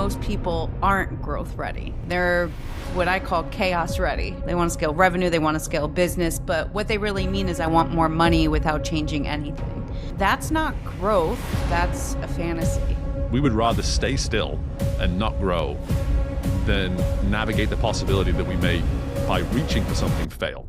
most people aren't growth ready. They're what I call chaos ready. They want to scale revenue, they want to scale business, but what they really mean is I want more money without changing anything. That's not growth, that's a fantasy. We would rather stay still and not grow than navigate the possibility that we may, by reaching for something, fail.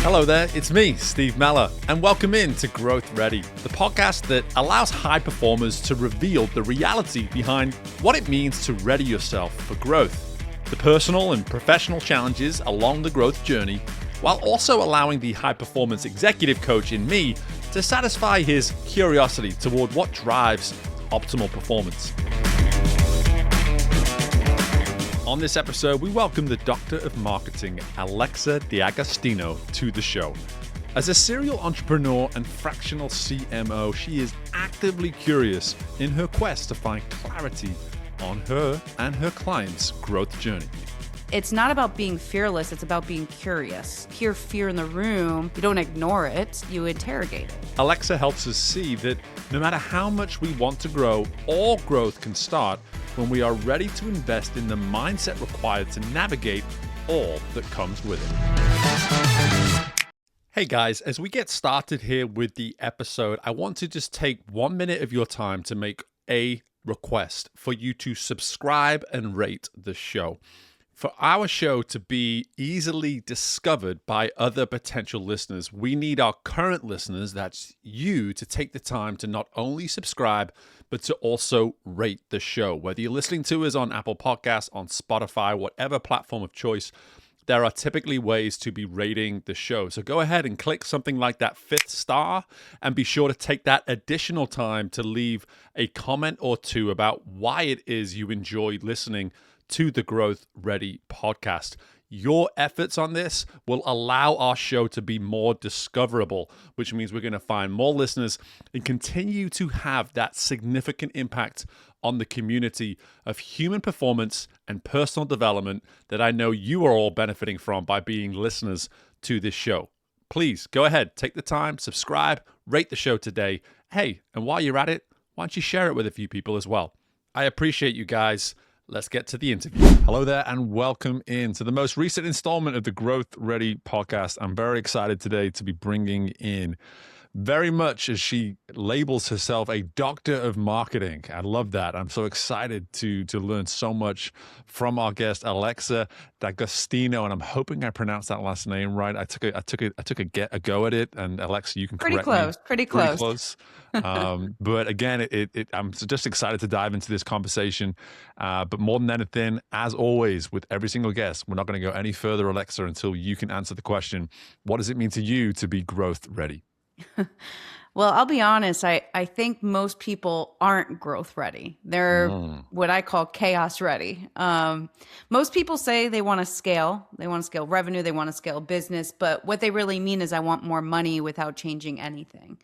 Hello there, it's me, Steve Mellor, and welcome in to GrowthReady, the podcast that allows high performers to reveal the reality behind what it means to ready yourself for growth, the personal and professional challenges along the growth journey, while also allowing the high performance executive coach in me to satisfy his curiosity toward what drives optimal performance. On this episode, we welcome the Doctor of Marketing, Alexa D'Agostino, to the show. As a serial entrepreneur and fractional CMO, she is actively curious in her quest to find clarity on her and her clients' growth journey. It's not about being fearless, it's about being curious. Hear fear in the room, you don't ignore it, you interrogate it. Alexa helps us see that no matter how much we want to grow, all growth can start when we are ready to invest in the mindset required to navigate all that comes with it. Hey guys, as we get started here with the episode, I want to just take 1 minute of your time to make a request for you to subscribe and rate the show. For our show to be easily discovered by other potential listeners, we need our current listeners, that's you, to take the time to not only subscribe, but to also rate the show. Whether you're listening to us on Apple Podcasts, on Spotify, whatever platform of choice, there are typically ways to be rating the show. So go ahead and click something like that 5th star and be sure to take that additional time to leave a comment or two about why it is you enjoy listening to the GrowthReady podcast. Your efforts on this will allow our show to be more discoverable, which means we're going to find more listeners and continue to have that significant impact on the community of human performance and personal development that I know you are all benefiting from by being listeners to this show. Please go ahead, take the time, subscribe, rate the show today. Hey, and while you're at it, why don't you share it with a few people as well? I appreciate you guys. Let's get to the interview. Hello there and welcome in to the most recent installment of the GrowthReady podcast. I'm very excited today to be bringing in, very much as she labels herself, a doctor of marketing. I love that. I'm so excited to learn so much from our guest, Alexa D'Agostino, and I'm hoping I pronounced that last name right. I took a go at it, and Alexa, you can correct me. Pretty close. But again, I'm just excited to dive into this conversation. But more than anything, as always, with every single guest, we're not going to go any further, Alexa, until you can answer the question, what does it mean to you to be growth ready? Well, I'll be honest, I think most people aren't growth ready. They're what I call chaos ready. Most people say they want to scale revenue, they want to scale business, but what they really mean is I want more money without changing anything.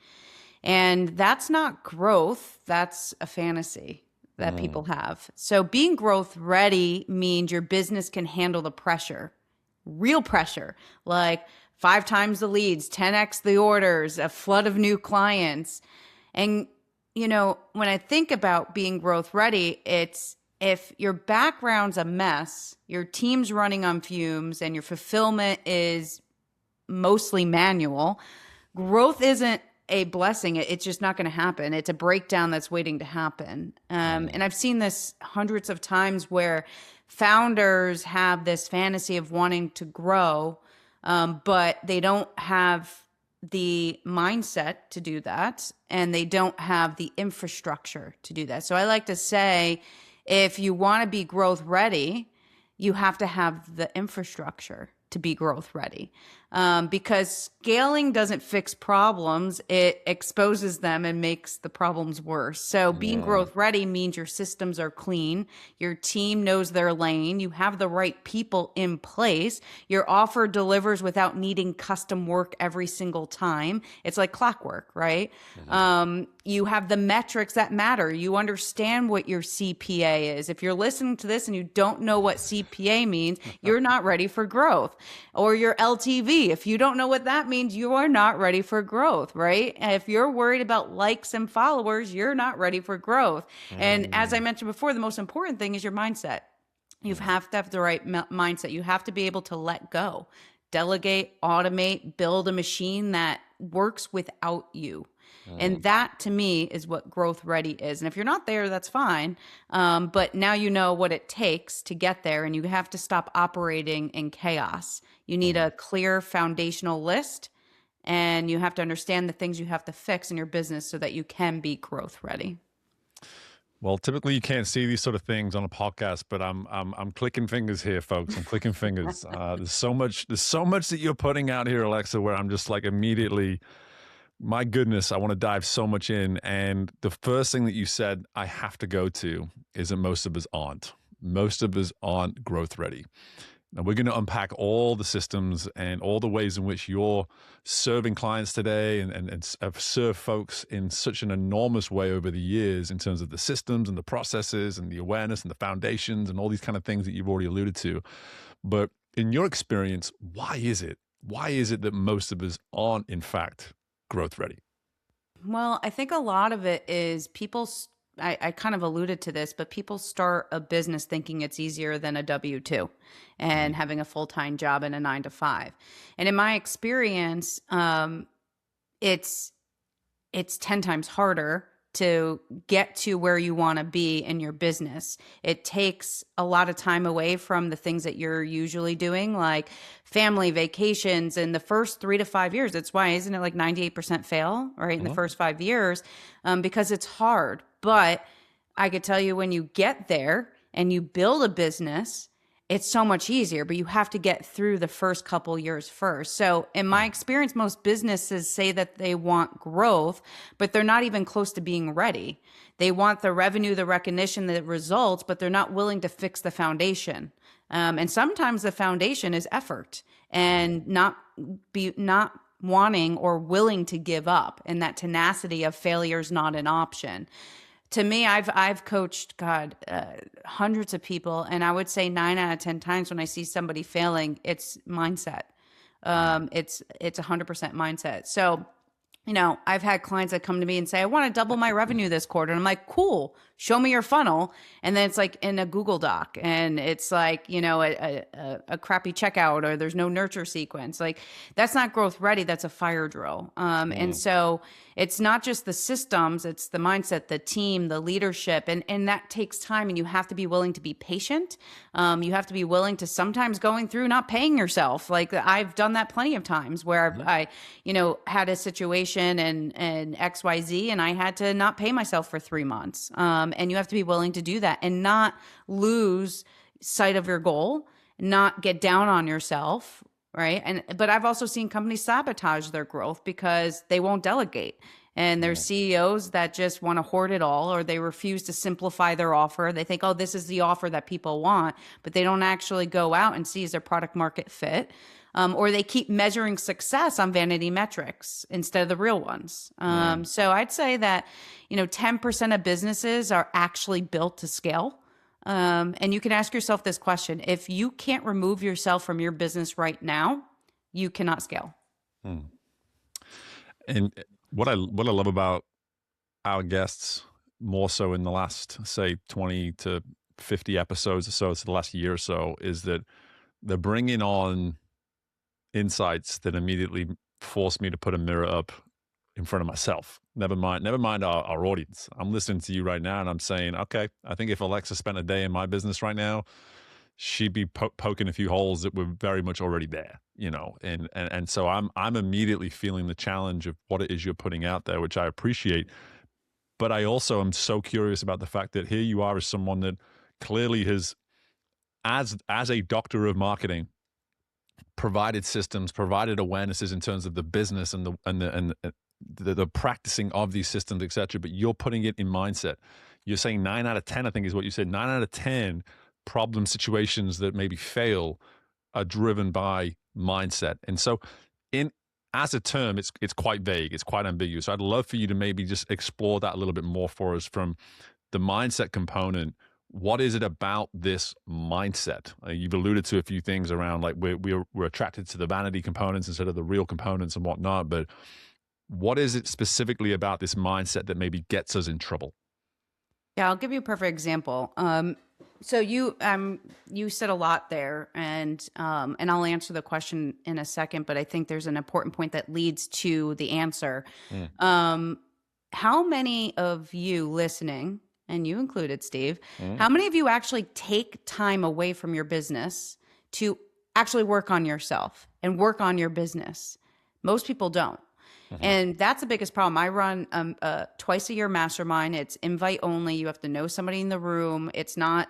And that's not growth, that's a fantasy that people have. So being growth ready means your business can handle the pressure, real pressure, like 5 times the leads, 10x the orders, a flood of new clients. And, you know, when I think about being growth ready, it's if your background's a mess, your team's running on fumes, and your fulfillment is mostly manual, growth isn't a blessing. It's just not going to happen. It's a breakdown that's waiting to happen. And I've seen this hundreds of times where founders have this fantasy of wanting to grow, but they don't have the mindset to do that, and they don't have the infrastructure to do that. So I like to say, if you want to be growth ready, you have to have the infrastructure to be growth ready. because scaling doesn't fix problems. It exposes them and makes the problems worse. So being growth ready means your systems are clean. Your team knows their lane. You have the right people in place. Your offer delivers without needing custom work every single time. It's like clockwork, right? You have the metrics that matter. You understand what your CPA is. If you're listening to this and you don't know what CPA means, you're not ready for growth. Or your LTV. If you don't know what that means, you are not ready for growth, right? And if you're worried about likes and followers, you're not ready for growth. And as I mentioned before, the most important thing is your mindset. You have to have the right mindset. You have to be able to let go, delegate, automate, build a machine that works without you. And that to me is what growth ready is. And if you're not there, that's fine. But now you know what it takes to get there, and you have to stop operating in chaos. You need a clear foundational list, and you have to understand the things you have to fix in your business so that you can be growth ready. Well, typically you can't see these sort of things on a podcast, but I'm clicking fingers here, folks. I'm clicking fingers. There's so much that you're putting out here, Alexa, where I'm just like immediately, my goodness, I want to dive so much in. And the first thing that you said I have to go to is that most of us aren't. Most of us aren't growth ready. Now, we're going to unpack all the systems and all the ways in which you're serving clients today and have served folks in such an enormous way over the years in terms of the systems and the processes and the awareness and the foundations and all these kind of things that you've already alluded to. But in your experience, why is it? Why is it that most of us aren't, in fact, growth ready? Well, I think a lot of it is I kind of alluded to this, but people start a business thinking it's easier than a W-2 and having a full-time job and a 9 to 5. And in my experience, it's 10 times harder to get to where you want to be in your business. It takes a lot of time away from the things that you're usually doing, like family vacations in the first 3 to 5 years. That's why, isn't it like 98% fail, right? In the first 5 years, because it's hard. But I could tell you, when you get there and you build a business, it's so much easier, but you have to get through the first couple years first. So in my experience, most businesses say that they want growth, but they're not even close to being ready. They want the revenue, the recognition, the results, but they're not willing to fix the foundation. And sometimes the foundation is effort and not wanting or willing to give up. And that tenacity of failure is not an option. To me, I've coached, hundreds of people, and I would say 9 out of 10 times when I see somebody failing, it's mindset. It's 100% mindset. So, I've had clients that come to me and say, I want to double my revenue this quarter. And I'm like, cool, show me your funnel. And then it's like in a Google Doc, and it's like, a crappy checkout, or there's no nurture sequence. Like, that's not growth ready. That's a fire drill. And so it's not just the systems, it's the mindset, the team, the leadership, and that takes time, and you have to be willing to be patient. You have to be willing to sometimes going through not paying yourself. Like, I've done that plenty of times where I had a situation and XYZ, and I had to not pay myself for 3 months. And you have to be willing to do that and not lose sight of your goal, not get down on yourself. Right. But I've also seen companies sabotage their growth because they won't delegate. And there's CEOs that just want to hoard it all, or they refuse to simplify their offer. They think, oh, this is the offer that people want, but they don't actually go out and see is their product market fit. Or they keep measuring success on vanity metrics instead of the real ones. So I'd say that, 10% of businesses are actually built to scale. And you can ask yourself this question: if you can't remove yourself from your business right now, you cannot scale. And what I love about our guests, more so in the last, say, 20 to 50 episodes or so, the last year or so, is that they're bringing on insights that immediately force me to put a mirror up in front of myself. Never mind our audience. I'm listening to you right now, and I'm saying, okay, I think if Alexa spent a day in my business right now, she'd be poking a few holes that were very much already there, and so I'm immediately feeling the challenge of what it is you're putting out there, which I appreciate. But I also am so curious about the fact that here you are as someone that clearly has, as a doctor of marketing, provided systems, provided awarenesses in terms of the business and the practicing of these systems, etc. But you're putting it in mindset. You're saying 9 out of 10, I think is what you said. 9 out of 10 problem situations that maybe fail are driven by mindset. And so, in as a term, it's quite vague. It's quite ambiguous. So I'd love for you to maybe just explore that a little bit more for us from the mindset component. What is it about this mindset? You've alluded to a few things around like we're attracted to the vanity components instead of the real components and whatnot. But what is it specifically about this mindset that maybe gets us in trouble? Yeah, I'll give you a perfect example. So you said a lot there, and I'll answer the question in a second. But I think there's an important point that leads to the answer. Mm, How many of you listening, and you included, Steve, mm, how many of you actually take time away from your business to actually work on yourself and work on your business? Most people don't. mhm. And that's the biggest problem. I run a twice a year mastermind. It's invite only. You have to know somebody in the room. It's not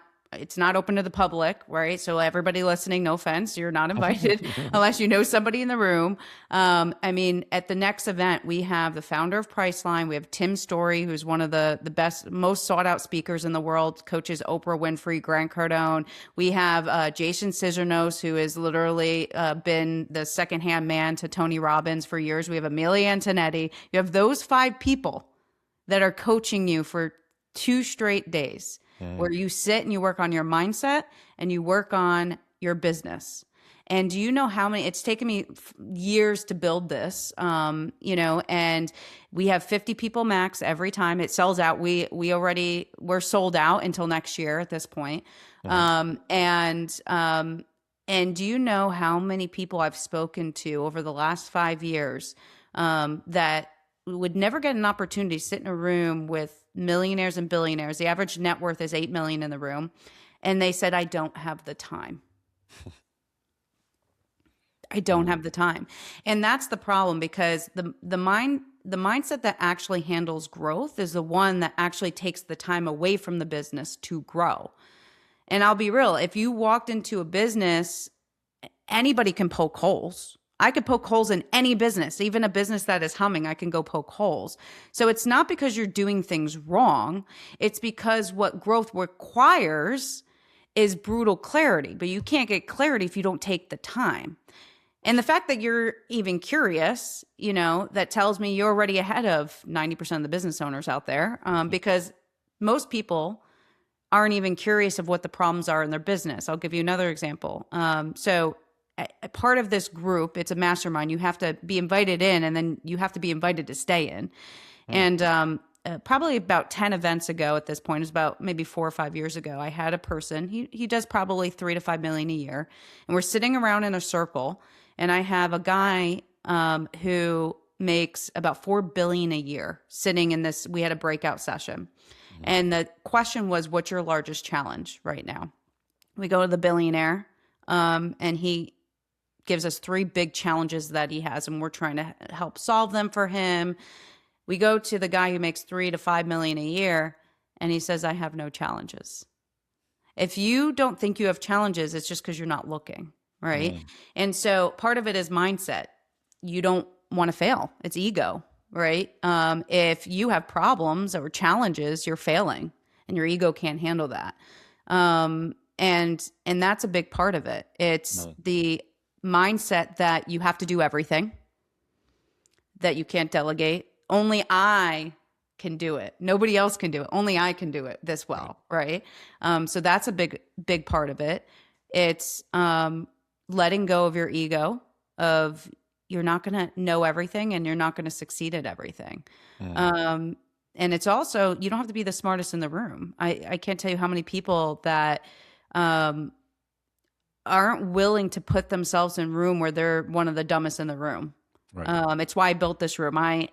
open to the public, right? So everybody listening, no offense, you're not invited unless you know somebody in the room. I mean, at the next event, we have the founder of Priceline. We have Tim Story, who's one of the best, most sought out speakers in the world, coaches Oprah Winfrey, Grant Cardone. We have Jason Cisneros, who has literally been the secondhand man to Tony Robbins for years. We have Amelia Antonetti. You have those 5 people that are coaching you for 2 straight days, where you sit and you work on your mindset and you work on your business. And do you know how many, it's taken me years to build this, and we have 50 people max every time it sells out. We're sold out until next year at this point. And do you know how many people I've spoken to over the last 5 years, that would never get an opportunity to sit in a room with millionaires and billionaires? The average net worth is 8 million in the room. And they said, I don't have the time. I don't have the time. And that's the problem, because the mindset that actually handles growth is the one that actually takes the time away from the business to grow. And I'll be real, if you walked into a business, anybody can poke holes. I could poke holes in any business, even a business that is humming, I can go poke holes. So it's not because you're doing things wrong. It's because what growth requires is brutal clarity, but you can't get clarity if you don't take the time. And the fact that you're even curious, that tells me you're already ahead of 90% of the business owners out there, because most people aren't even curious of what the problems are in their business. I'll give you another example. So a part of this group, it's a mastermind. You have to be invited in, and then you have to be invited to stay in. And probably about 10 events ago at this point, it was about maybe 4 or 5 years ago, I had a person, he does probably 3 to 5 million a year. And we're sitting around in a circle, and I have a guy who makes about 4 billion a year sitting in this. We had a breakout session. And the question was, what's your largest challenge right now? We go to the billionaire, and he gives us 3 big challenges that he has, and we're trying to help solve them for him. We go to the guy who makes 3 to 5 million a year, and he says, I have no challenges. If you don't think you have challenges, it's just because you're not looking, right? And so part of it is mindset. You don't want to fail. It's ego, right? If you have problems or challenges, you're failing, and your ego can't handle that. And that's a big part of it. It's the mindset that you have to do everything, that you can't delegate. Only I can do it. Nobody else can do it. Only I can do it this well, right? So that's a big part of it. It's letting go of your ego, of you're not going to know everything and you're not going to succeed at everything. And it's also, you don't have to be the smartest in the room. I can't tell you how many people that aren't willing to put themselves in a room where they're one of the dumbest in the room. Right. It's why I built this room. I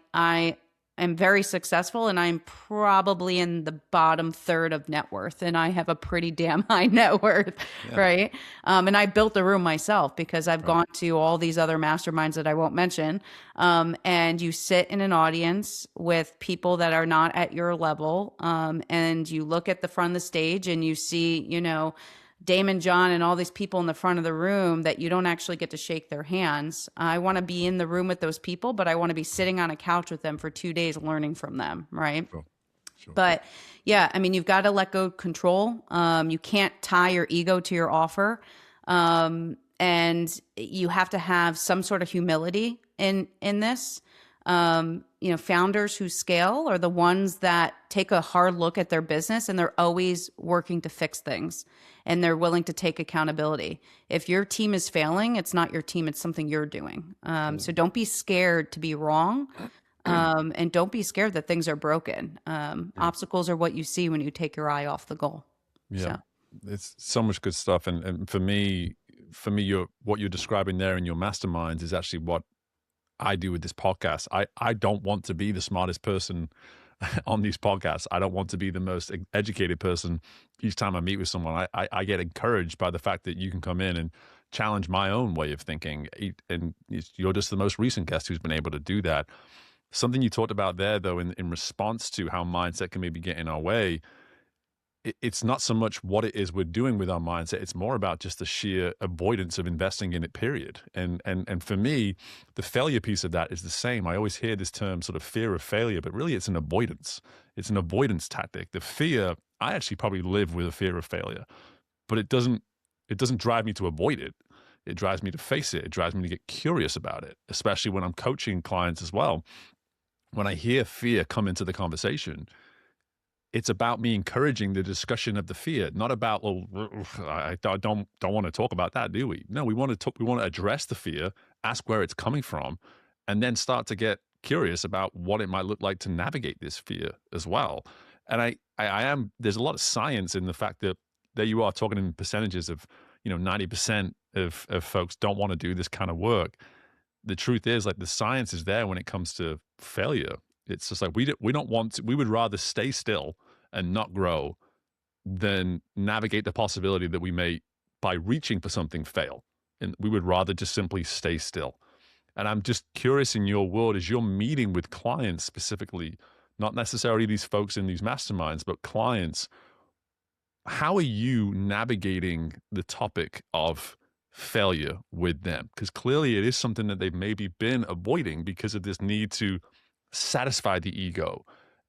am very successful, and I'm probably in the bottom third of net worth, and I have a pretty damn high net worth, right? And I built the room myself because I've gone to all these other masterminds that I won't mention. And you sit in an audience with people that are not at your level, and you look at the front of the stage and you see, Damon John and all these people in the front of the room that you don't actually get to shake their hands. I want to be in the room with those people, but I want to be sitting on a couch with them for 2 days learning from them, right? Sure. Sure. But yeah, I mean, you've got to let go of control. You can't tie your ego to your offer. And you have to have some sort of humility in this. Founders who scale are the ones that take a hard look at their business and they're always working to fix things and they're willing to take accountability. If your team is failing, it's not your team, it's something you're doing. So don't be scared to be wrong. And don't be scared that things are broken. Obstacles are what you see when you take your eye off the goal. Yeah. So. It's so much good stuff. And for me, what you're describing there in your masterminds is actually what I do with this podcast. I don't want to be the smartest person on these podcasts. I don't want to be the most educated person each time I meet with someone. I get encouraged by the fact that you can come in and challenge my own way of thinking. And you're just the most recent guest who's been able to do that. Something you talked about there, though, in response to how mindset can maybe get in our way, it's not so much what it is we're doing with our mindset. It's more about just the sheer avoidance of investing in it, period. And for me, the failure piece of that is the same. I always hear this term sort of fear of failure, but really it's an avoidance. It's an avoidance tactic. The fear, I actually probably live with a fear of failure, but it doesn't drive me to avoid it. It drives me to face it. It drives me to get curious about it, especially when I'm coaching clients as well. When I hear fear come into the conversation, it's about me encouraging the discussion of the fear, not about, well, I don't want to talk about that, do we? No, we want to address the fear, ask where it's coming from, and then start to get curious about what it might look like to navigate this fear as well. And there's a lot of science in the fact that there you are talking in percentages of, 90% of folks don't want to do this kind of work. The truth is, like, the science is there when it comes to failure. It's just like we don't want to. We would rather stay still and not grow than navigate the possibility that we may, by reaching for something, fail. And we would rather just simply stay still. And I'm just curious, in your world, as you're meeting with clients specifically, not necessarily these folks in these masterminds, but clients, how are you navigating the topic of failure with them? Because clearly it is something that they've maybe been avoiding because of this need to satisfy the ego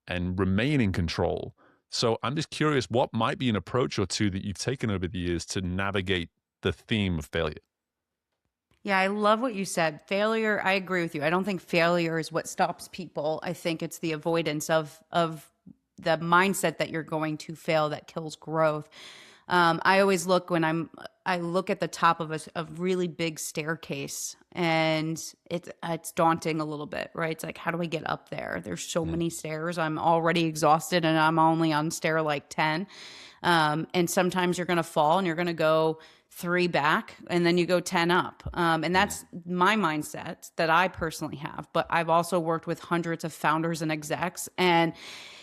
and remain in control. So I'm just curious, what might be an approach or two that you've taken over the years to navigate the theme of failure? Yeah, I love what you said. Failure, I agree with you. I don't think failure is what stops people. I think it's the avoidance of the mindset that you're going to fail that kills growth. I always look I look at the top of a really big staircase, and it's daunting a little bit, right? It's like, how do I get up there? There's so many stairs. I'm already exhausted, and I'm only on stair like 10. And sometimes you're going to fall, and you're going to go 3 back, and then you go 10 up. And that's my mindset that I personally have. But I've also worked with hundreds of founders and execs, and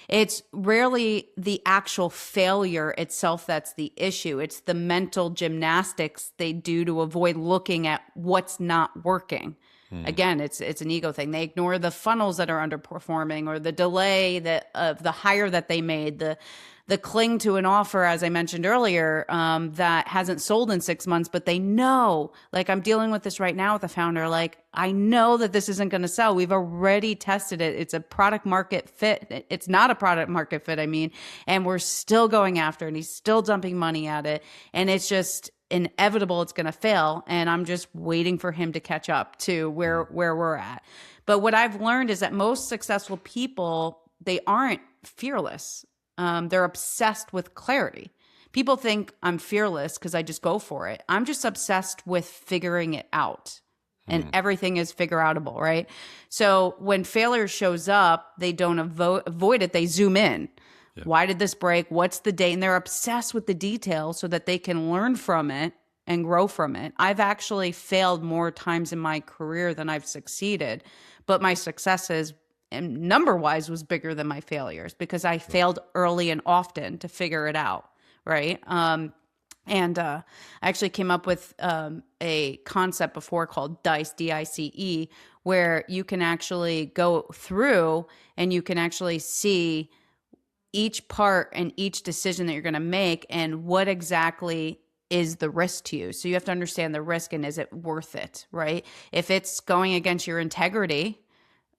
it's rarely the actual failure itself that's the issue. It's the mental gymnastics they do to avoid looking at what's not working. Again, it's an ego thing. They ignore the funnels that are underperforming, or the delay of the hire that they made, the cling to an offer, as I mentioned earlier, that hasn't sold in 6 months, but they know, like, I'm dealing with this right now with a founder. Like, I know that this isn't going to sell. We've already tested it. It's a product market fit. It's not a product market fit, and we're still going after it, and he's still dumping money at it. And it's just inevitable it's going to fail. And I'm just waiting for him to catch up to where we're at. But what I've learned is that most successful people, they aren't fearless. They're obsessed with clarity. People think I'm fearless because I just go for it. I'm just obsessed with figuring it out, and everything is figure outable, right? So when failure shows up, they don't avoid it. They zoom in. Yeah. Why did this break? What's the date? And they're obsessed with the details so that they can learn from it and grow from it. I've actually failed more times in my career than I've succeeded, but my successes, and number-wise, was bigger than my failures because I failed early and often to figure it out, right? I actually came up with a concept before called DICE, D-I-C-E, where you can actually go through and you can actually see each part and each decision that you're going to make and what exactly is the risk to you. So you have to understand the risk and is it worth it, right? If it's going against your integrity,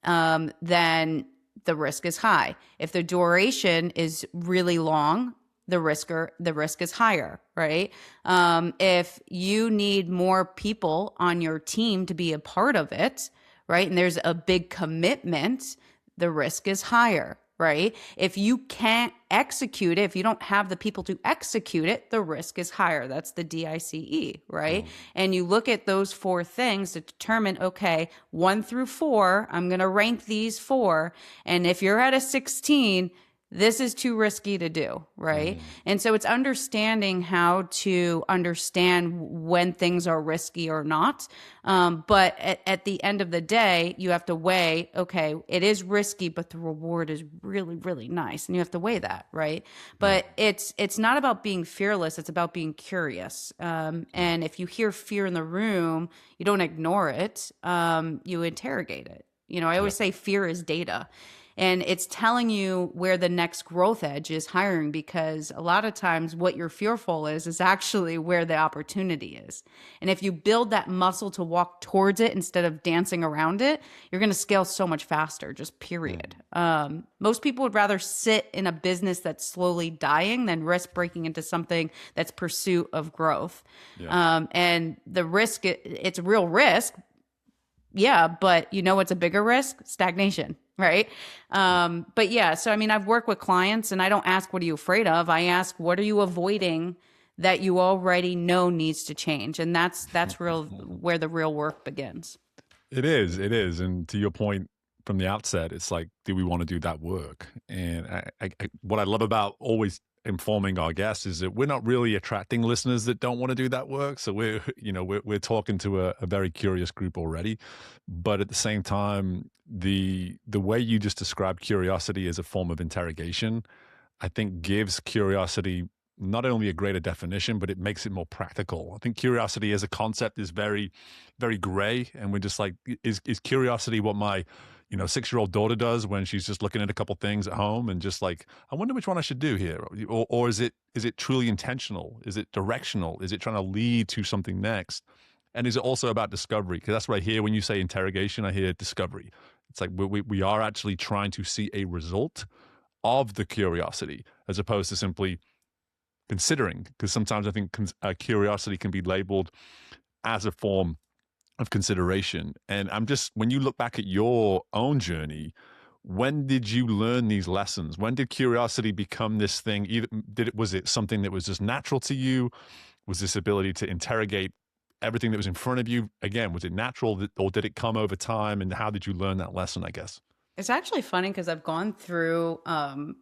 then the risk is high. If the duration is really long, the risk is higher, right? If you need more people on your team to be a part of it, right, and there's a big commitment, the risk is higher, right? If you can't execute it, if you don't have the people to execute it, the risk is higher. That's the DICE, right? And you look at those 4 things to determine, okay, 1 through 4, I'm going to rank these 4. And if you're at a 16, this is too risky to do, right? And so it's understanding how to understand when things are risky or not. But at the end of the day, you have to weigh, okay, it is risky, but the reward is really, really nice. And you have to weigh that, right? But it's not about being fearless. It's about being curious. And if you hear fear in the room, you don't ignore it. You interrogate it. You know, I always say fear is data. And it's telling you where the next growth edge is hiring, because a lot of times what you're fearful is actually where the opportunity is. And if you build that muscle to walk towards it instead of dancing around it, you're going to scale so much faster, just period. Most people would rather sit in a business that's slowly dying than risk breaking into something that's pursuit of growth. And the risk, it's a real risk. Yeah, but you know what's a bigger risk? Stagnation, right? But yeah, so I mean, I've worked with clients and I don't ask, what are you afraid of? I ask, what are you avoiding that you already know needs to change? And that's real where the real work begins. It is. And to your point from the outset, it's like, do we want to do that work? And what I love about always informing our guests is that we're not really attracting listeners that don't want to do that work. So we're talking to a very curious group already. But at the same time, the way you just described curiosity as a form of interrogation, I think gives curiosity not only a greater definition, but it makes it more practical. I think curiosity as a concept is very, very gray. And we're just like, is curiosity what my 6-year-old daughter does when she's just looking at a couple things at home and just like, I wonder which one I should do here? Or is it truly intentional? Is it directional? Is it trying to lead to something next? And is it also about discovery? Because that's what I hear when you say interrogation, I hear discovery. It's like we are actually trying to see a result of the curiosity as opposed to simply considering. Because sometimes I think curiosity can be labeled as a form of consideration. And when you look back at your own journey, when did you learn these lessons? When did curiosity become this thing? Was it something that was just natural to you? Was this ability to interrogate everything that was in front of you? Again, was it natural or did it come over time? And how did you learn that lesson, I guess? It's actually funny because I've gone through a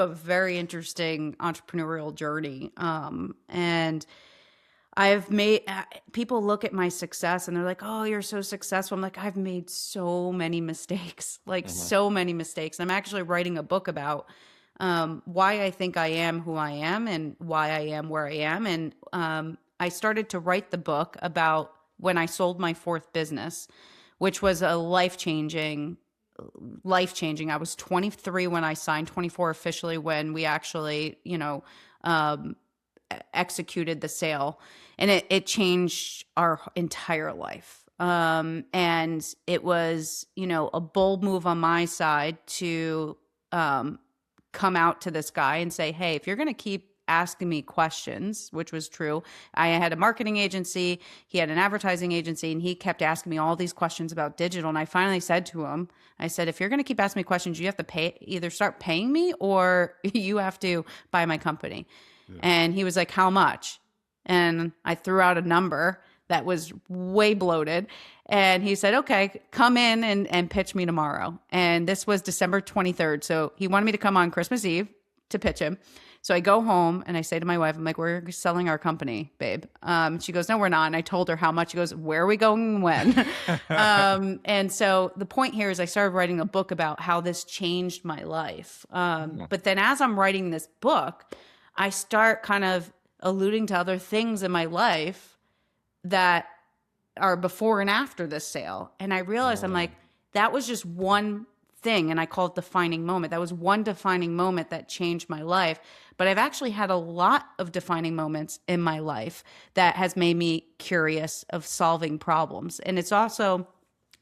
very interesting entrepreneurial journey. And I've made people look at my success and they're like, oh, you're so successful. I'm like, I've made so many mistakes, so many mistakes. I'm actually writing a book about why I think I am who I am and why I am where I am. And I started to write the book about when I sold my 4th business, which was a life-changing. I was 23 when I signed, 24 officially when we actually, executed the sale, and it changed our entire life. And it was, a bold move on my side to come out to this guy and say, hey, if you're going to keep asking me questions, which was true. I had a marketing agency, he had an advertising agency, and he kept asking me all these questions about digital. And I finally said to him, I said, if you're going to keep asking me questions, you have to either start paying me or you have to buy my company. Yeah. And he was like, how much? And I threw out a number that was way bloated. And he said, okay, come in and pitch me tomorrow. And this was December 23rd. So he wanted me to come on Christmas Eve to pitch him. So I go home and I say to my wife, I'm like, we're selling our company, babe. She goes, no, we're not. And I told her how much. She goes, where are we going when? And so the point here is I started writing a book about how this changed my life. But then as I'm writing this book, I start kind of alluding to other things in my life that are before and after this sale. And I realized I'm like, that was just one thing. And I call it defining moment. That was one defining moment that changed my life. but I've actually had a lot of defining moments in my life that has made me curious of solving problems. And it's also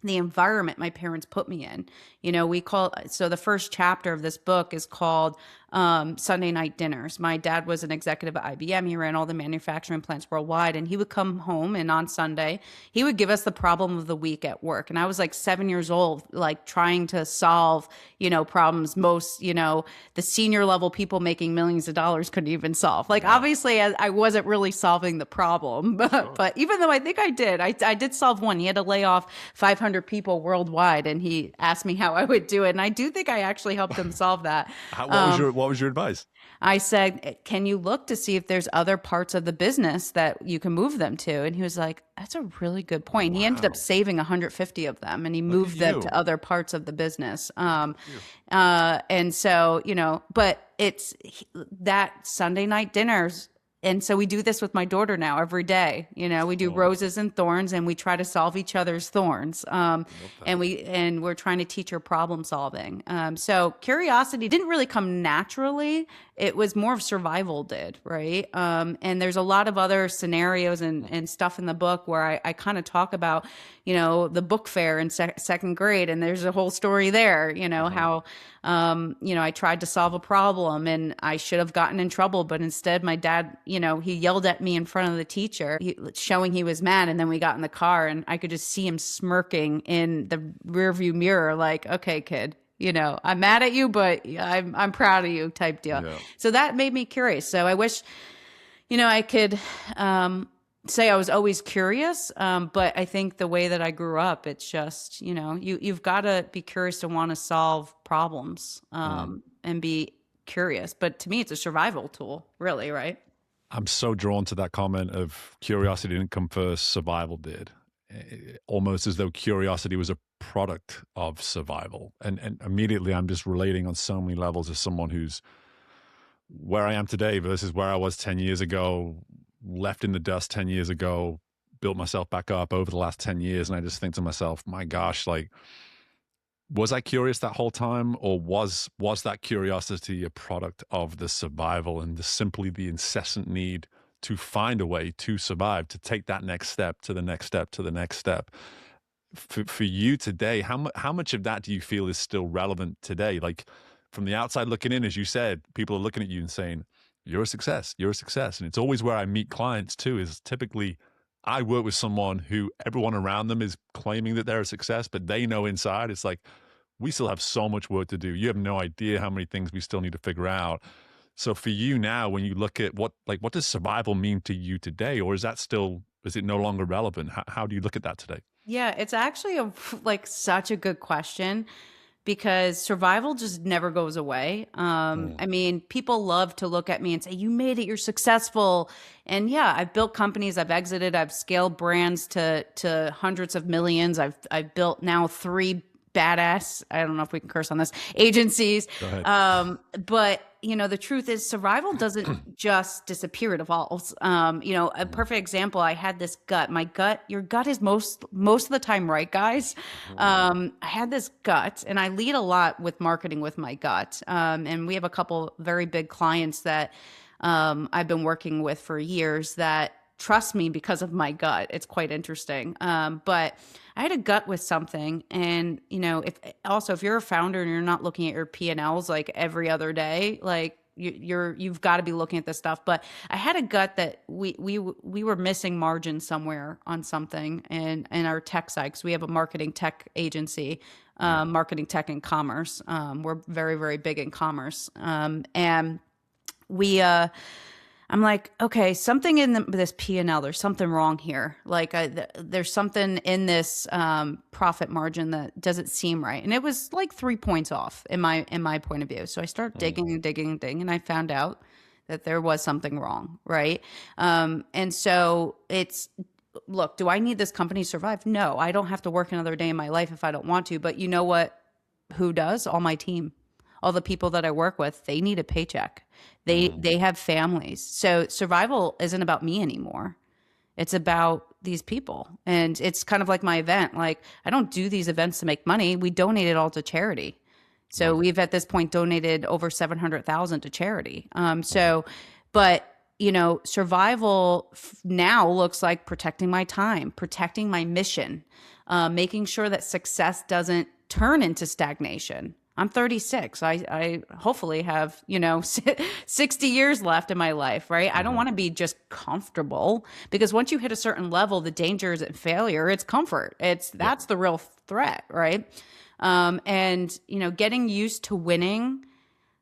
the environment my parents put me in. So the first chapter of this book is called Sunday Night Dinners. My dad was an executive at IBM. He ran all the manufacturing plants worldwide, and he would come home, and on Sunday he would give us the problem of the week at work. And I was like 7 years old, like trying to solve, problems most, the senior level people making millions of dollars couldn't even solve. Like, obviously I wasn't really solving the problem, but even though I think I did solve one. He had to lay off 500 people worldwide, and he asked me how I would do it. And I do think I actually helped him solve that. What was your advice? I said, can you look to see if there's other parts of the business that you can move them to? And he was like, that's a really good point. Wow. He ended up saving 150 of them, and he moved them to other parts of the business. And so, but it's that Sunday night dinners. And so we do this with my daughter now every day. We do roses and thorns, and we try to solve each other's thorns. And we're trying to teach her problem solving. So curiosity didn't really come naturally. It was more of survival did, right? And there's a lot of other scenarios and stuff in the book where I kind of talk about, the book fair in second grade, and there's a whole story there, how, I tried to solve a problem and I should have gotten in trouble, but instead my dad, he yelled at me in front of the teacher, showing he was mad. And then we got in the car, and I could just see him smirking in the rearview mirror, like, okay, kid, I'm mad at you, but I'm proud of you type deal. Yeah. So that made me curious. So I wish, I could say I was always curious. But I think the way that I grew up, it's just, you've got to be curious to want to solve problems and be curious. But to me, it's a survival tool, really, right? I'm so drawn to that comment of curiosity didn't come first, survival did. Almost as though curiosity was a product of survival. And immediately I'm just relating on so many levels as someone who's where I am today versus where I was 10 years ago, left in the dust 10 years ago, built myself back up over the last 10 years. And I just think to myself, my gosh, like, was I curious that whole time, or was that curiosity a product of the survival and simply the incessant need to find a way to survive, to take that next step to the next step to the next step? For you today, how much of that do you feel is still relevant today? Like, from the outside looking in, as you said, people are looking at you and saying, you're a success, you're a success. And it's always where I meet clients too, is typically I work with someone who everyone around them is claiming that they're a success, but they know inside it's like, we still have so much work to do. You have no idea how many things we still need to figure out. So for you now, when you look at what does survival mean to you today? Or is it no longer relevant? How do you look at that today? Yeah, it's actually such a good question, because survival just never goes away. I mean, people love to look at me and say, you made it, you're successful. And yeah, I've built companies, I've exited, I've scaled brands to hundreds of millions. I've built now 3 badass, I don't know if we can curse on this, agencies. But the truth is survival doesn't just disappear, it evolves. A perfect example, I had this gut. Your gut is most of the time right, guys. I had this gut, and I lead a lot with marketing with my gut. And we have a couple very big clients that I've been working with for years that trust me because of my gut. It's quite interesting. But I had a gut with something. And, if you're a founder and you're not looking at your P&Ls like every other day, like you've got to be looking at this stuff. But I had a gut that we were missing margin somewhere on something in our tech side, because we have a marketing tech agency, marketing tech and commerce. We're very, very big in commerce. And I'm like, okay, something in this P&L, there's something wrong here. Like there's something in this profit margin that doesn't seem right. And it was like 3 points off in my point of view. So I started digging and digging and digging, and I found out that there was something wrong, right? And so look, do I need this company to survive? No, I don't have to work another day in my life if I don't want to. But you know what? Who does? All my team. All the people that I work with, they need a paycheck. They have families. So survival isn't about me anymore. It's about these people. And it's kind of like my event. Like, I don't do these events to make money. We donate it all to charity. So Right. we've at this point donated over 700,000 to charity. Mhm. But survival now looks like protecting my time, protecting my mission, making sure that success doesn't turn into stagnation. I'm 36. I hopefully have, 60 years left in my life, right? I don't Mhm. want to be just comfortable, because once you hit a certain level, the danger isn't failure, it's comfort. Yep. That's the real threat, right? And getting used to winning,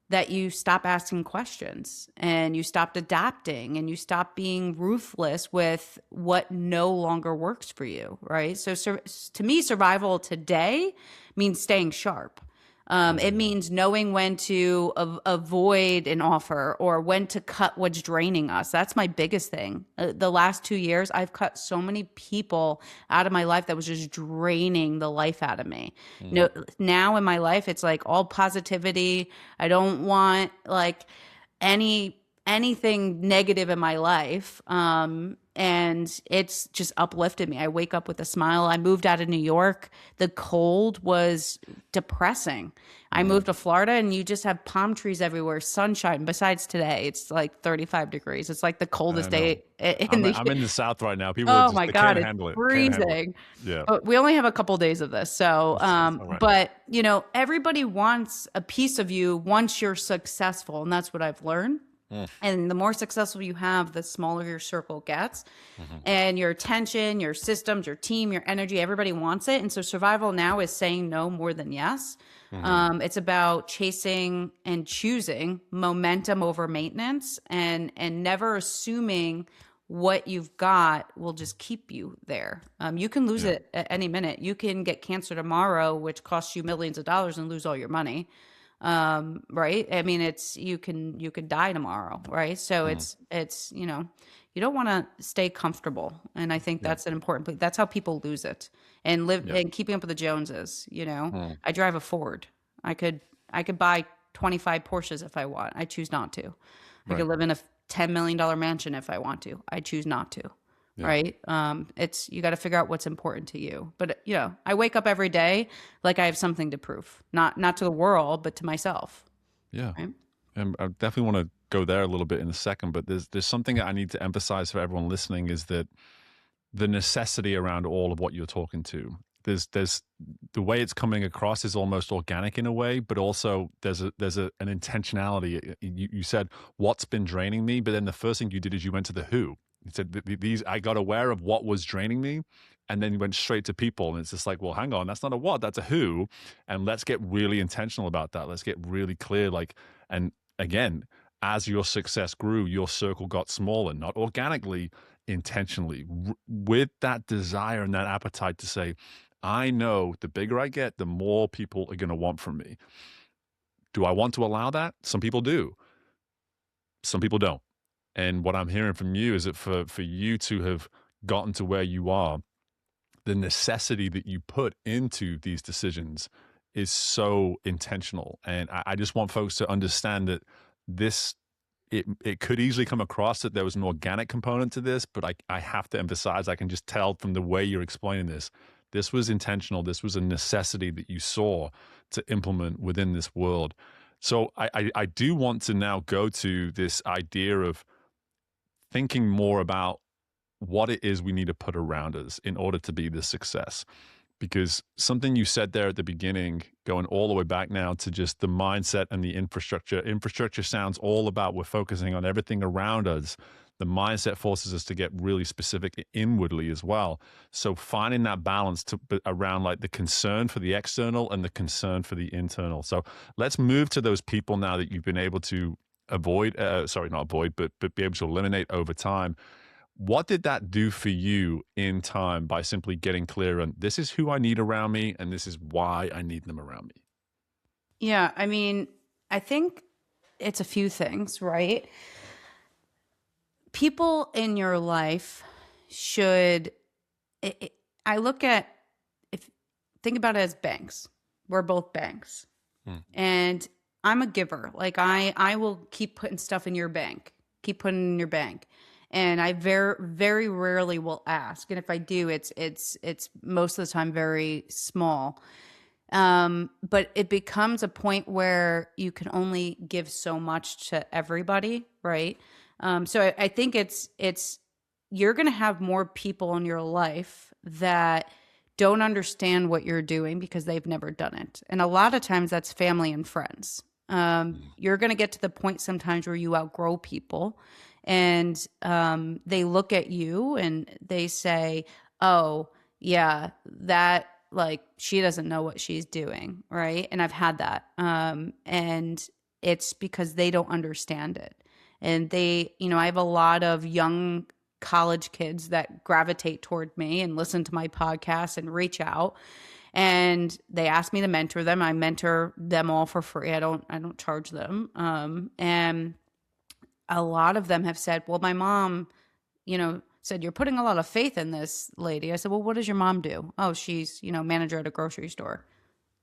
that you stop asking questions and you stopped adapting and you stop being ruthless with what no longer works for you, right? So, to me, survival today means staying sharp. It Mhm. means knowing when to avoid an offer or when to cut what's draining us. That's my biggest thing. The last 2 years, I've cut so many people out of my life that was just draining the life out of me. Mhm. No, now in my life, it's like all positivity. I don't want like anything negative in my life. And it's just uplifted me. I wake up with a smile. I moved out of New York. The cold was depressing. I Mhm. moved to Florida and you just have palm trees everywhere, sunshine. Besides today, it's like 35 degrees. It's like the I coldest know. day in I'm the in the South right now. People are Oh just my they God, can't it's handle it. Can't handle it. freezing. Yeah. But we only have a couple days of this. So, It's all right. but everybody wants a piece of you once you're successful. And that's what I've learned. Mm. And the more successful you have, the smaller your circle gets. Mhm. And your attention, your systems, your team, your energy, everybody wants it. And so survival now is saying no more than yes. Mhm. It's about chasing and choosing momentum over maintenance, and never assuming what you've got will just keep you there. You can lose Yeah. it at any minute. You can get cancer tomorrow, which costs you millions of dollars, and lose all your money. Right? I mean, you can die tomorrow, right? So Mhm. it's you don't want to stay comfortable, and I think Yeah. that's an important. That's how people lose it, and live Yeah. and keeping up with the Joneses. Mm. I drive a Ford. I could I could buy 25 Porsches if I want. I choose not to. I Right. could live in a $10 million mansion if I want to. I choose not to. Yeah. Right? It's you got to figure out what's important to you. But I wake up every day like I have something to prove, not to the world, but to myself. Yeah. Right? And I definitely want to go there a little bit in a second, but there's something that I need to emphasize for everyone listening is that the necessity around all of what you're talking to. There's the way it's coming across is almost organic in a way, but also an intentionality. You said what's been draining me, but then the first thing you did is you went to the who. You said these I got aware of what was draining me, and then you went straight to people, and it's just like, well, hang on, that's not a what, that's a who, and let's get really intentional about that. Let's get really clear, like, and again, as your success grew, your circle got smaller, not organically, intentionally, with that desire and that appetite to say, I know the bigger I get, the more people are going to want from me. Do I want to allow that? Some people do, some people don't. And what I'm hearing from you is that for you to have gotten to where you are, the necessity that you put into these decisions is so intentional. And I just want folks to understand that this it could easily come across that there was an organic component to this, but I have to emphasize, I can just tell from the way you're explaining this was intentional. This was a necessity that you saw to implement within this world. So I do want to now go to this idea of thinking more about what it is we need to put around us in order to be this success. Because something you said there at the beginning, going all the way back now to just the mindset and the infrastructure. Infrastructure sounds all about we're focusing on everything around us. The mindset forces us to get really specific inwardly as well. So finding that balance around like the concern for the external and the concern for the internal. So let's move to those people now that you've been able to avoid, sorry, not avoid, but be able to eliminate over time. What did that do for you in time by simply getting clear on this is who I need around me and this is why I need them around me? Yeah, I mean, I think it's a few things, right? People in your life should it, it- I look at if think about it as banks. We're both banks. Mm. And I'm a giver. Like I will keep putting stuff in your bank. Keep putting in your bank. And I very rarely will ask. And if I do, it's most of the time very small. But it becomes a point where you can only give so much to everybody, right? So I think it's you're going to have more people in your life that don't understand what you're doing because they've never done it, and a lot of times that's family and friends. You're going to get to the point sometimes where you outgrow people, and they look at you and they say, "Oh, yeah, that like she doesn't know what she's doing," right? And I've had that, and it's because they don't understand it, and I have a lot of young college kids that gravitate toward me and listen to my podcast and reach out, and they ask me to mentor them. I mentor them all for free. I don't charge them. And a lot of them have said, "Well, my mom, said you're putting a lot of faith in this lady." I said, "Well, what does your mom do?" "Oh, she's, manager at a grocery store."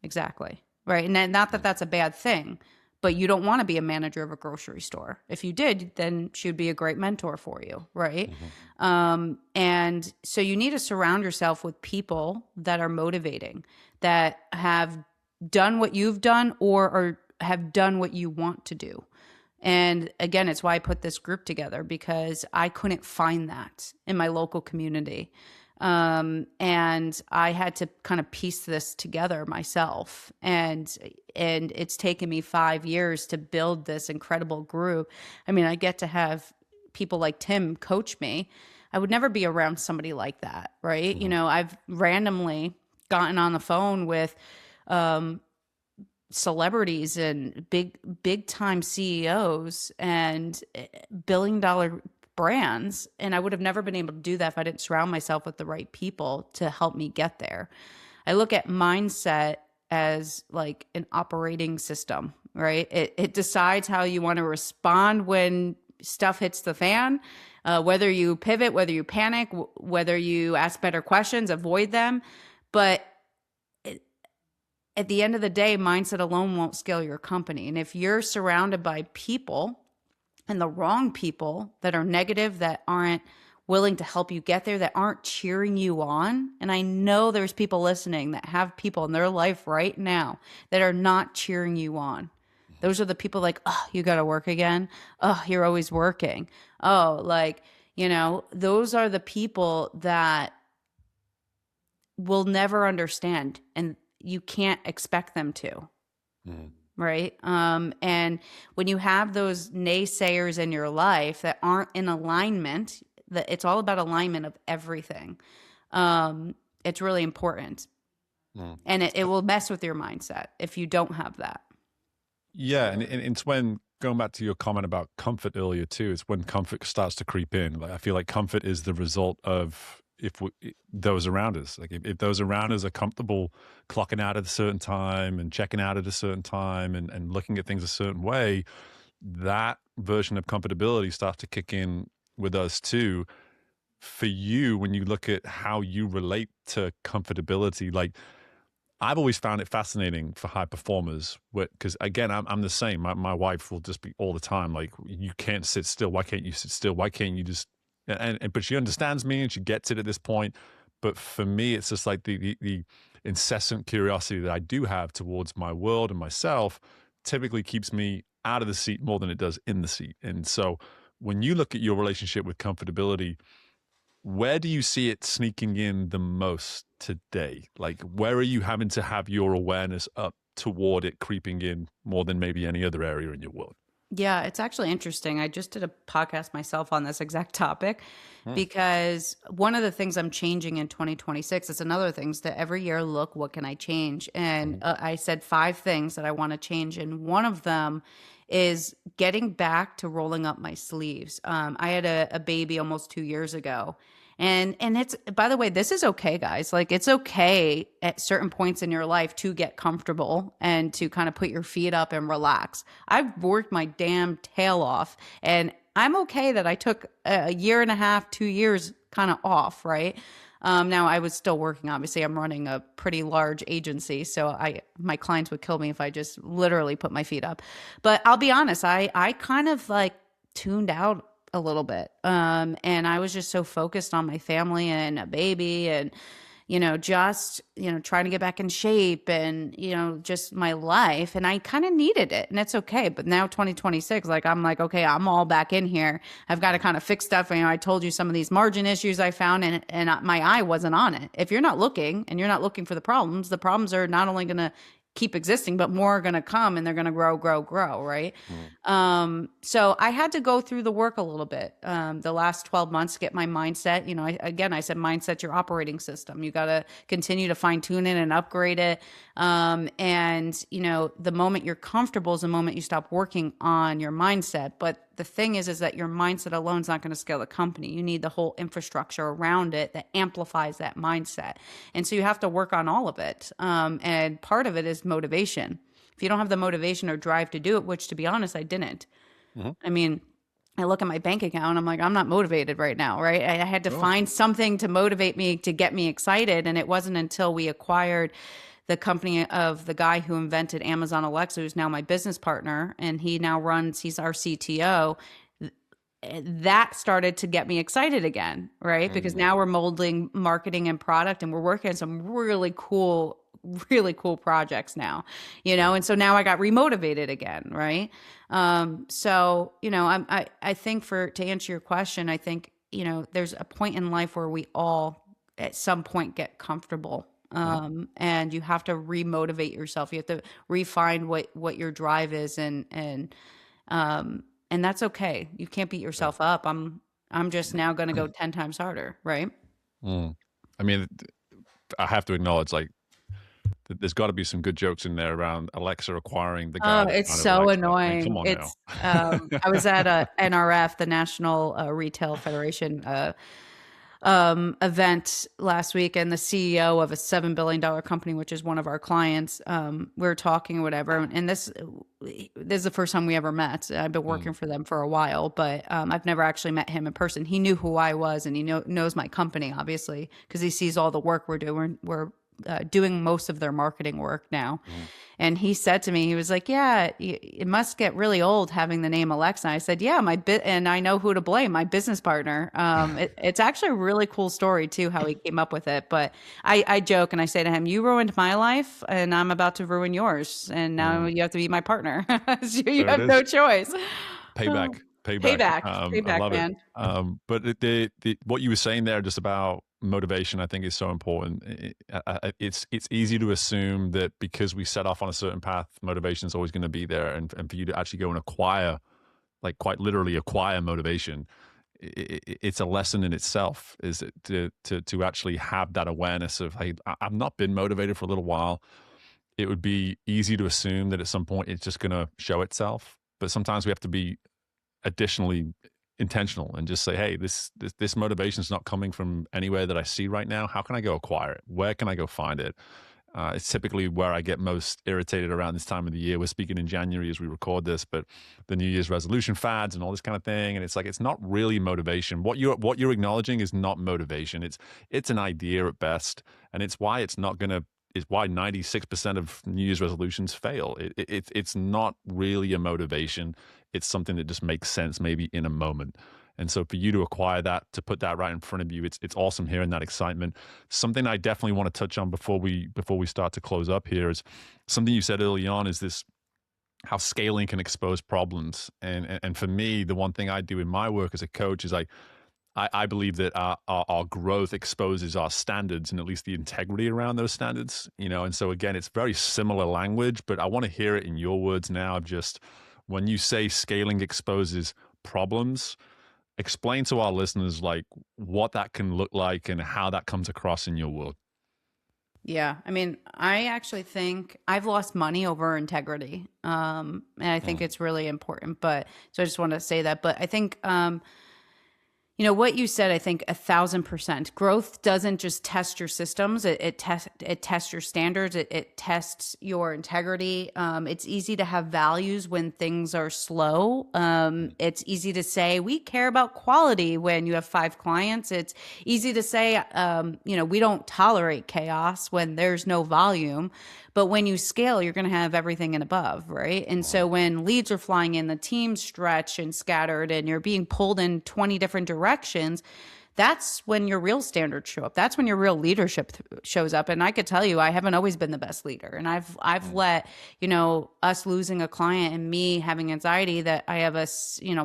Exactly. Right. And then, not that that's a bad thing, but you don't want to be a manager of a grocery store. If you did, then she would be a great mentor for you. Right. And so you need to surround yourself with people that are motivating, that have done what you've done, or have done what you want to do. And again, it's why I put this group together, because I couldn't find that in my local community. And I had to kind of piece this together myself. And it's taken me 5 years to build this incredible group. I mean, I get to have people like Tim coach me. I would never be around somebody like that, right? I've randomly gotten on the phone with celebrities and big time CEOs and billion-dollar brands, and I would have never been able to do that if I didn't surround myself with the right people to help me get there. I look at mindset as like an operating system, right? It decides how you want to respond when stuff hits the fan, whether you pivot, whether you panic, whether you ask better questions, avoid them. But at the end of the day, mindset alone won't scale your company. And if you're surrounded by people, and the wrong people that are negative, that aren't willing to help you get there, that aren't cheering you on. And I know there's people listening that have people in their life right now that are not cheering you on. Those are the people like, "Oh, you got to work again. Oh, you're always working." Oh, those are the people that will never understand, and you can't expect them to. Right. And when you have those naysayers in your life that aren't in alignment, that it's all about alignment of everything. It's really important. And it will mess with your mindset if you don't have that. Yeah. And it's when, going back to your comment about comfort earlier too, it's when comfort starts to creep in. Like, I feel like comfort is the result of those around us. Like if those around us are comfortable clocking out at a certain time and checking out at a certain time and looking at things a certain way, that version of comfortability starts to kick in with us too. For you, when you look at how you relate to comfortability, like I've always found it fascinating for high performers, because again, I'm the same. My wife will just be all the time like, "You can't sit still. Why can't you sit still? Why can't you just..." But she understands me and she gets it at this point. But for me, it's just like the incessant curiosity that I do have towards my world and myself typically keeps me out of the seat more than it does in the seat. And so when you look at your relationship with comfortability, where do you see it sneaking in the most today? Like, where are you having to have your awareness up toward it creeping in more than maybe any other area in your world? Yeah, it's actually interesting. I just did a podcast myself on this exact topic, because one of the things I'm changing in 2026 is another things that every year, look, what can I change? And I said 5 things that I want to change. And one of them is getting back to rolling up my sleeves. I had a baby almost 2 years ago. And it's, by the way, this is okay, guys. Like, it's okay at certain points in your life to get comfortable and to kind of put your feet up and relax. I've worked my damn tail off, and I'm okay that I took a year and a half, 2 years kind of off, right? Now I was still working. Obviously, I'm running a pretty large agency, so my clients would kill me if I just literally put my feet up. But I'll be honest, I kind of like tuned out a little bit. And I was just so focused on my family and a baby and, just, trying to get back in shape and, just my life. And I kind of needed it, and it's okay. But now 2026, like, I'm like, okay, I'm all back in here. I've got to kind of fix stuff. I told you some of these margin issues I found, and my eye wasn't on it. If you're not looking and you're not looking for the problems are not only going to keep existing, but more are going to come, and they're going to grow, grow, grow. Right. Mm. So I had to go through the work a little bit, the last 12 months to get my mindset. I said, mindset's your operating system. You got to continue to fine tune it and upgrade it. The moment you're comfortable is the moment you stop working on your mindset. But the thing is that your mindset alone is not going to scale the company. You need the whole infrastructure around it that amplifies that mindset. And so you have to work on all of it. And part of it is motivation. If you don't have the motivation or drive to do it, which, to be honest, I didn't. Mm-hmm. I mean, I look at my bank account, I'm like, I'm not motivated right now, right? I had to Sure. find something to motivate me, to get me excited. And it wasn't until we acquired the company of the guy who invented Amazon Alexa, who's now my business partner, and he's our CTO. That started to get me excited again, right? Because now we're molding marketing and product, and we're working on some really cool projects now, and so now I got remotivated again, right? I think, to answer your question, I think, there's a point in life where we all at some point get comfortable. And you have to remotivate yourself. You have to refine what your drive is, and that's okay. You can't beat yourself up. I'm just now going to go 10 times harder, right? Mm. I mean, I have to acknowledge, like, there's got to be some good jokes in there around Alexa acquiring the guy Oh, that it's founded so Alexa. I mean, come annoying. on now. It's I was at a NRF, the National Retail Federation event last week, and the CEO of a $7 billion company, which is one of our clients, we were talking or whatever. And this is the first time we ever met. I've been working for them for a while, but I've never actually met him in person. He knew who I was, and he knows my company, obviously, because he sees all the work we're doing. We're doing most of their marketing work now. And he said to me, he was like, yeah, it must get really old having the name Alexa. I said, yeah, and I know who to blame, my business partner. It's actually a really cool story too, how he came up with it. But I joke and I say to him, you ruined my life and I'm about to ruin yours. And now you have to be my partner. So you There it have no is. choice. Payback. I Payback, love it. man. But what you were saying there just about motivation, I think, is so important. It's easy to assume that because we set off on a certain path, motivation is always going to be there, and for you to actually go and acquire, like, quite literally acquire motivation, it's a lesson in itself. Is it to actually have that awareness of, hey, I've not been motivated for a little while. It would be easy to assume that at some point it's just going to show itself, but sometimes we have to be additionally intentional and just say, hey, this motivation is not coming from anywhere that I see right now. How can I go acquire it? Where can I go find it? It's typically where I get most irritated around this time of the year. We're speaking in January as we record this, but the New Year's resolution fads and all this kind of thing. And it's like, it's not really motivation. What you're acknowledging is not motivation. It's an idea at best. And it's why it's not going to, it's why 96% of New Year's resolutions fail. It's not really a motivation. It's something that just makes sense maybe in a moment. And so for you to acquire that, to put that right in front of you, it's awesome hearing that excitement. Something I definitely want to touch on before we start to close up here is something you said early on, is this, how scaling can expose problems. And for me, the one thing I do in my work as a coach is I believe that our growth exposes our standards and at least the integrity around those standards, and so again, it's very similar language, but I want to hear it in your words now of just, when you say scaling exposes problems, explain to our listeners, like, what that can look like and how that comes across in your world. Yeah. I mean, I actually think I've lost money over integrity. And I think it's really important, so I just want to say that, but I think, what you said, I think 1,000%. Growth doesn't just test your systems. It tests your standards. It tests your integrity. It's easy to have values when things are slow. It's easy to say we care about quality when you have 5 clients. It's easy to say, we don't tolerate chaos when there's no volume. But when you scale, you're going to have everything and above, right? And so when leads are flying in, the team's stretched and scattered, and you're being pulled in 20 different directions, that's when your real standards show up. That's when your real leadership shows up. And I could tell you, I haven't always been the best leader. And I've Mm. let, us losing a client and me having anxiety that I have a,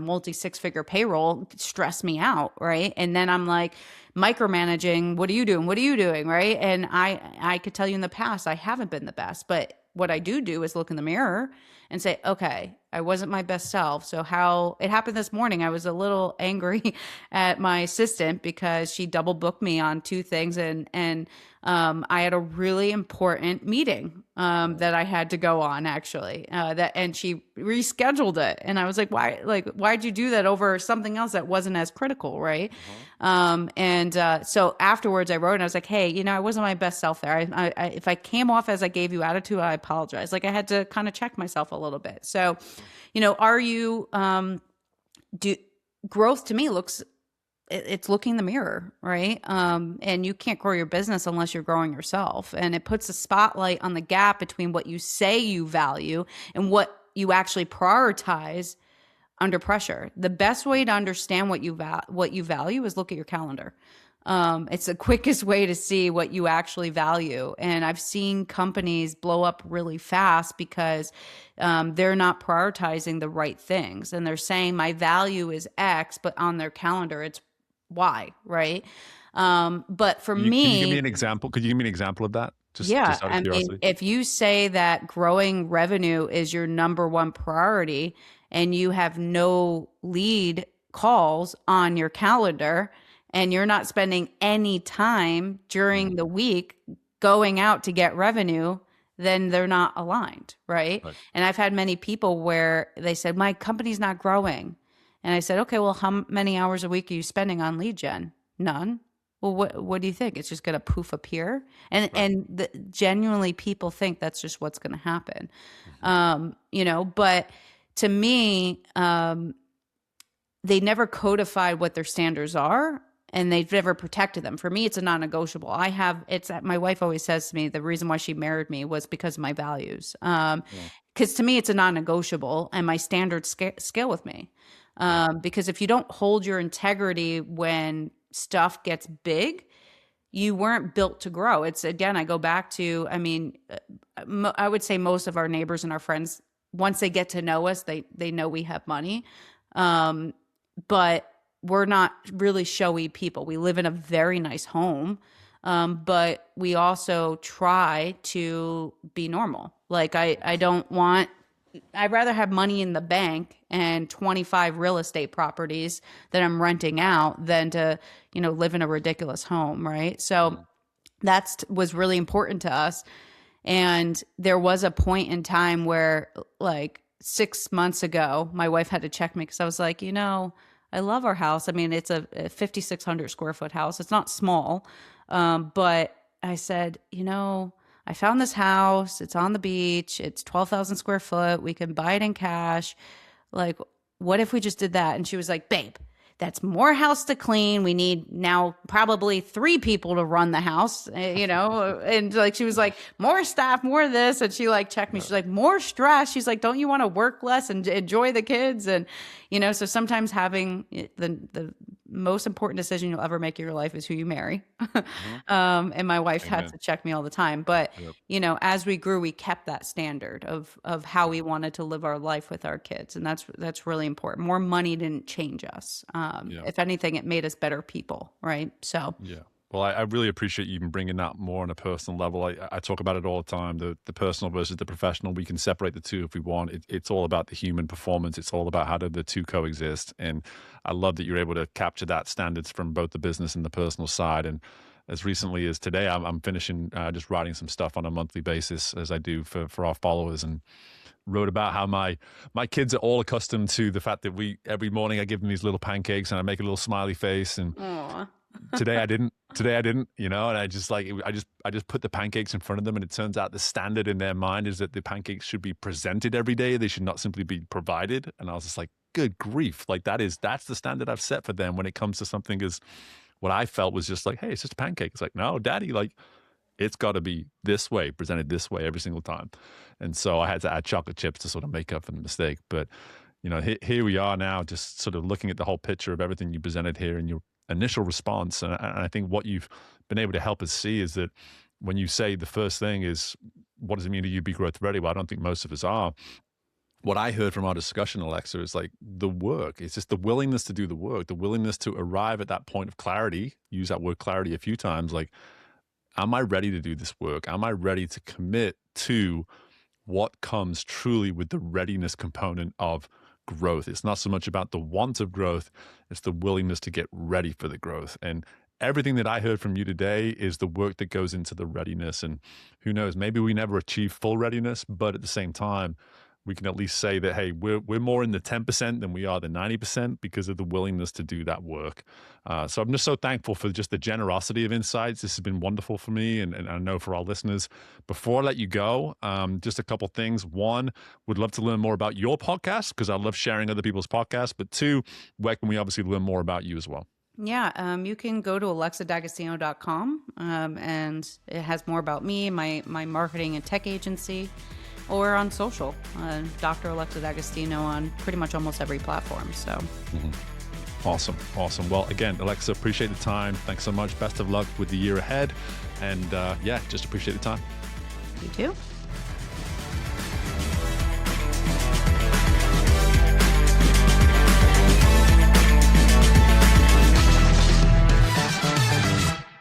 multi 6-figure payroll stress me out. Right. And then I'm like micromanaging, what are you doing? What are you doing? Right. And I could tell you in the past, I haven't been the best, but what I do is look in the mirror and say, okay, I wasn't my best self. So how it happened this morning, I was a little angry at my assistant because she double booked me on 2 things, and I had a really important meeting that I had to go on actually. And she rescheduled it, and I was like, why? Like, why'd you do that over something else that wasn't as critical, right? So afterwards, I wrote and I was like, hey, I wasn't my best self there. If I came off as I gave you attitude, I apologize. Like I had to kind of check myself a little bit. So, are you do growth to me looks it's looking in the mirror, right? And you can't grow your business unless you're growing yourself. And it puts a spotlight on the gap between what you say you value and what you actually prioritize under pressure. The best way to understand what you value is look at your calendar. It's the quickest way to see what you actually value. And I've seen companies blow up really fast because they're not prioritizing the right things. And they're saying my value is X, but on their calendar, it's Y, right? But for Can you give me me, an example? Could you give me an example of that? yeah, Just out of I mean, curiosity. if you say that growing revenue is your number one priority and you have no lead calls on your calendar and you're not spending any time Mm. during the week going out to get revenue, then they're not aligned, right? Right. And I've had many people where they said, my company's not growing. And I said, okay, well, how many hours a week are you spending on lead gen? None. Well, what do you think? It's just going to poof appear? And Right. genuinely people think that's just what's going to happen. Mhm. But to me, they never codified what their standards are and they've never protected them. For me, it's a non-negotiable. My wife always says to me, the reason why she married me was because of my values. Yeah. Because to me, it's a non-negotiable and my standards scale with me. Yeah. Because if you don't hold your integrity when stuff gets big, you weren't built to grow. It's again, I go back to, I mean, I would say most of our neighbors and our friends, once they get to know us, they know we have money. But we're not really showy people. We live in a very nice home. But we also try to be normal. Like I don't want, I'd rather have money in the bank and 25 real estate properties that I'm renting out than to, live in a ridiculous home, right? So Mm. that was really important to us. And there was a point in time where, like 6 months ago, my wife had to check me because I was like, I love our house. I mean, it's a 5,600 square foot house. It's not small. But I said, I found this house. It's on the beach. It's 12,000 square foot. We can buy it in cash. Like, what if we just did that? And she was like, babe, that's more house to clean. We need now probably 3 people to run the house, and like, she was like, more staff, more of this. And she like checked me. Yeah. She's like, more stress. She's like, don't you want to work less and enjoy the kids? And, so sometimes having the most important decision you'll ever make in your life is who you marry. Mhm. And my wife had Amen. to check me all the time. But, Yep. as we grew, we kept that standard of how we wanted to live our life with our kids. And that's really important. More money didn't change us. Yeah. If anything, it made us better people. Right. So, Yeah. Well, I really appreciate you even bringing that more on a personal level. I talk about it all the time, the personal versus the professional. We can separate the two if we want. It's all about the human performance. It's all about how do the two coexist. And I love that you're able to capture that standards from both the business and the personal side. And as recently as today, I'm finishing just writing some stuff on a monthly basis as I do for our followers, and wrote about how my kids are all accustomed to the fact that every morning I give them these little pancakes and I make a little smiley face, and aw. today I didn't, and I just like, I just put the pancakes in front of them, and it turns out the standard in their mind is that the pancakes should be presented every day. They should not simply be provided. And I was just like, good grief. Like that's the standard I've set for them when it comes to something as what I felt was just like, hey, it's just a pancake. It's like, no, daddy, like it's got to be this way, presented this way every single time. And so I had to add chocolate chips to sort of make up for the mistake. But here we are now, just sort of looking at the whole picture of everything you presented here in initial response. And I think what you've been able to help us see is that when you say the first thing is, what does it mean to you be growth ready? Well, I don't think most of us are. What I heard from our discussion, Alexa, is like the work. It's just the willingness to do the work, the willingness to arrive at that point of clarity. Use that word clarity a few times. Like, am I ready to do this work? Am I ready to commit to what comes truly with the readiness component of growth? It's not so much about the want of growth, it's the willingness to get ready for the growth. And everything that I heard from you today is the work that goes into the readiness. And who knows, maybe we never achieve full readiness, but at the same time, we can at least say that, hey, we're more in the 10% than we are the 90% because of the willingness to do that work. So I'm just so thankful for just the generosity of insights. This has been wonderful for me, and I know for our listeners. Before I let you go, just a couple things. One, would love to learn more about your podcast because I love sharing other people's podcasts. But two, where can we obviously learn more about you as well? Yeah, you can go to alexadagostino.com, and it has more about me, my marketing and tech agency, or on social, Dr. Alexa D'Agostino on pretty much almost every platform. So, Awesome. Well, again, Alexa, appreciate the time. Thanks so much. Best of luck with the year ahead. And just appreciate the time. You too.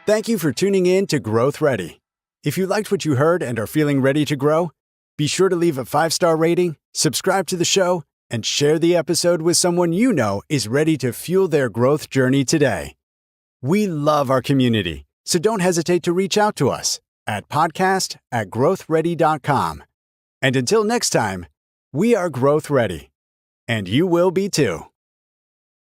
Thank you for tuning in to Growth Ready. If you liked what you heard and are feeling ready to grow, be sure to leave a 5-star rating, subscribe to the show, and share the episode with someone you know is ready to fuel their growth journey today. We love our community, so don't hesitate to reach out to us at podcast@growthready.com. And until next time, we are Growth Ready, and you will be too.